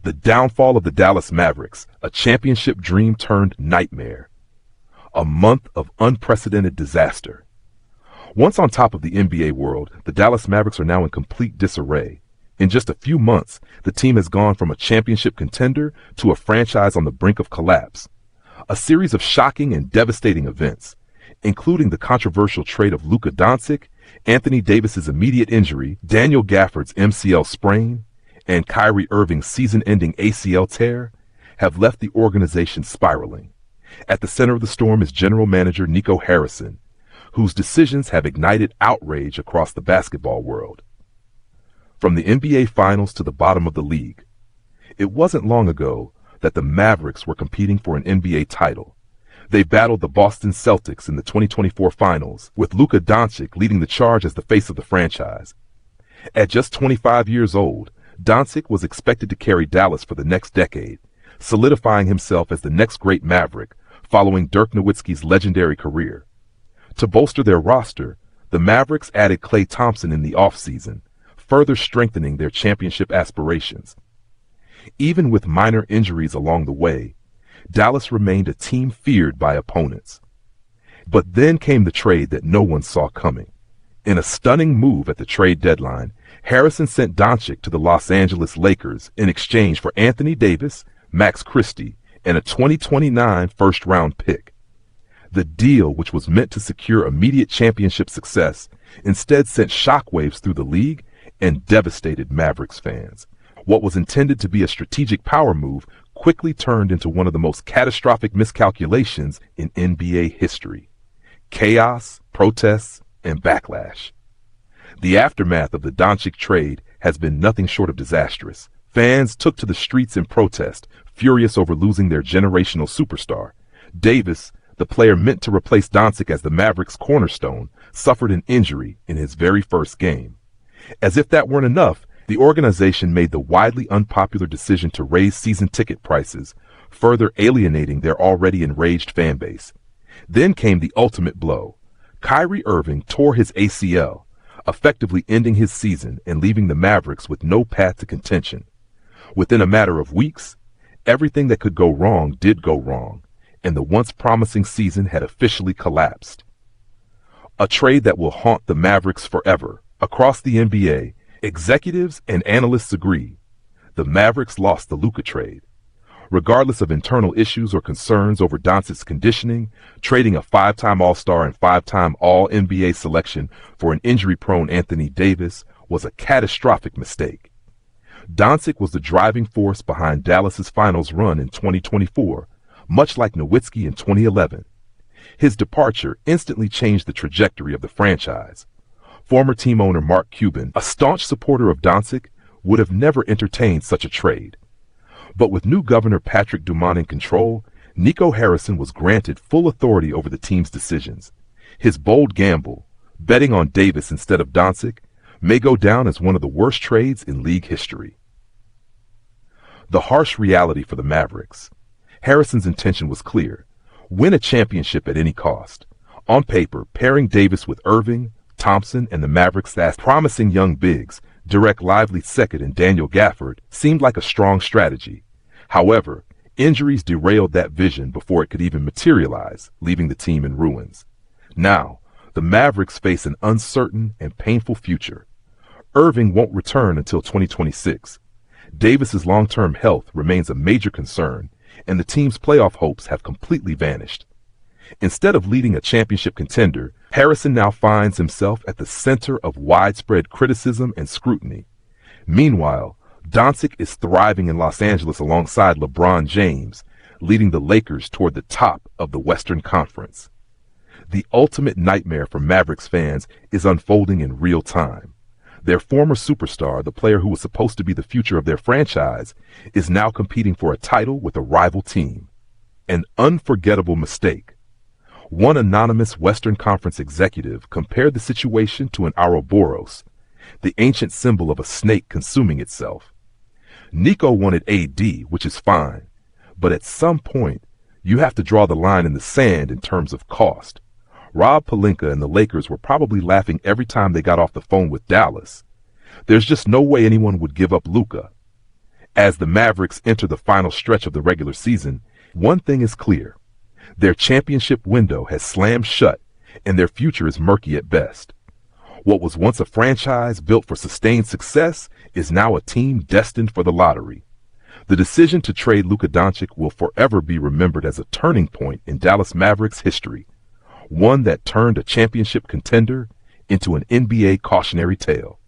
The downfall of the Dallas Mavericks, a championship dream turned nightmare. A month of unprecedented disaster. Once on top of the NBA world, the Dallas Mavericks are now in complete disarray. In just a few months, the team has gone from a championship contender to a franchise on the brink of collapse. A series of shocking and devastating events, including the controversial trade of Luka Doncic, Anthony Davis's immediate injury, Daniel Gafford's MCL sprain, and Kyrie Irving's season-ending ACL tear, have left the organization spiraling. At the center of the storm is general manager Nico Harrison, whose decisions have ignited outrage across the basketball world. From the NBA Finals to the bottom of the league, it wasn't long ago that the Mavericks were competing for an NBA title. They battled the Boston Celtics in the 2024 Finals, with Luka Doncic leading the charge as the face of the franchise. At just 25 years old, Doncic was expected to carry Dallas for the next decade, solidifying himself as the next great Maverick, following Dirk Nowitzki's legendary career. To bolster their roster, the Mavericks added Klay Thompson in the offseason, further strengthening their championship aspirations. Even with minor injuries along the way, Dallas remained a team feared by opponents. But then came the trade that no one saw coming. In a stunning move at the trade deadline, Harrison sent Doncic to the Los Angeles Lakers in exchange for Anthony Davis, Max Christie, and a 2029 first-round pick. The deal, which was meant to secure immediate championship success, instead sent shockwaves through the league and devastated Mavericks fans. What was intended to be a strategic power move quickly turned into one of the most catastrophic miscalculations in NBA history. Chaos, protests, and backlash. The aftermath of the Doncic trade has been nothing short of disastrous. Fans took to the streets in protest, furious over losing their generational superstar. Davis, the player meant to replace Doncic as the Mavericks' cornerstone, suffered an injury in his very first game. As if that weren't enough, the organization made the widely unpopular decision to raise season ticket prices, further alienating their already enraged fan base. Then came the ultimate blow. Kyrie Irving tore his ACL, effectively ending his season and leaving the Mavericks with no path to contention. Within a matter of weeks, everything that could go wrong did go wrong, and the once promising season had officially collapsed. A trade that will haunt the Mavericks forever. Across the NBA, executives and analysts agree. The Mavericks lost the Luka trade. Regardless of internal issues or concerns over Doncic's conditioning, trading a 5-time All-Star and 5-time All-NBA selection for an injury-prone Anthony Davis was a catastrophic mistake. Doncic was the driving force behind Dallas's finals run in 2024, much like Nowitzki in 2011. His departure instantly changed the trajectory of the franchise. Former team owner Mark Cuban, a staunch supporter of Doncic, would have never entertained such a trade. But with new governor Patrick Dumont in control, Nico Harrison was granted full authority over the team's decisions. His bold gamble, betting on Davis instead of Doncic, may go down as one of the worst trades in league history. The harsh reality for the Mavericks. Harrison's intention was clear: win a championship at any cost. On paper, pairing Davis with Irving, Thompson, and the Mavericks' fast promising young bigs, Dirk Lively's second and Daniel Gafford, seemed like a strong strategy. However, injuries derailed that vision before it could even materialize, leaving the team in ruins. Now, the Mavericks face an uncertain and painful future. Irving won't return until 2026. Davis's long-term health remains a major concern, and the team's playoff hopes have completely vanished. Instead of leading a championship contender, Harrison now finds himself at the center of widespread criticism and scrutiny. Meanwhile, Doncic is thriving in Los Angeles alongside LeBron James, leading the Lakers toward the top of the Western Conference. The ultimate nightmare for Mavericks fans is unfolding in real time. Their former superstar, the player who was supposed to be the future of their franchise, is now competing for a title with a rival team. An unforgettable mistake. One anonymous Western Conference executive compared the situation to an Ouroboros, the ancient symbol of a snake consuming itself. Nico wanted AD, which is fine, but at some point, you have to draw the line in the sand in terms of cost. Rob Pelinka and the Lakers were probably laughing every time they got off the phone with Dallas. There's just no way anyone would give up Luka. As the Mavericks enter the final stretch of the regular season, one thing is clear. Their championship window has slammed shut, and their future is murky at best. What was once a franchise built for sustained success is now a team destined for the lottery. The decision to trade Luka Doncic will forever be remembered as a turning point in Dallas Mavericks history, one that turned a championship contender into an NBA cautionary tale.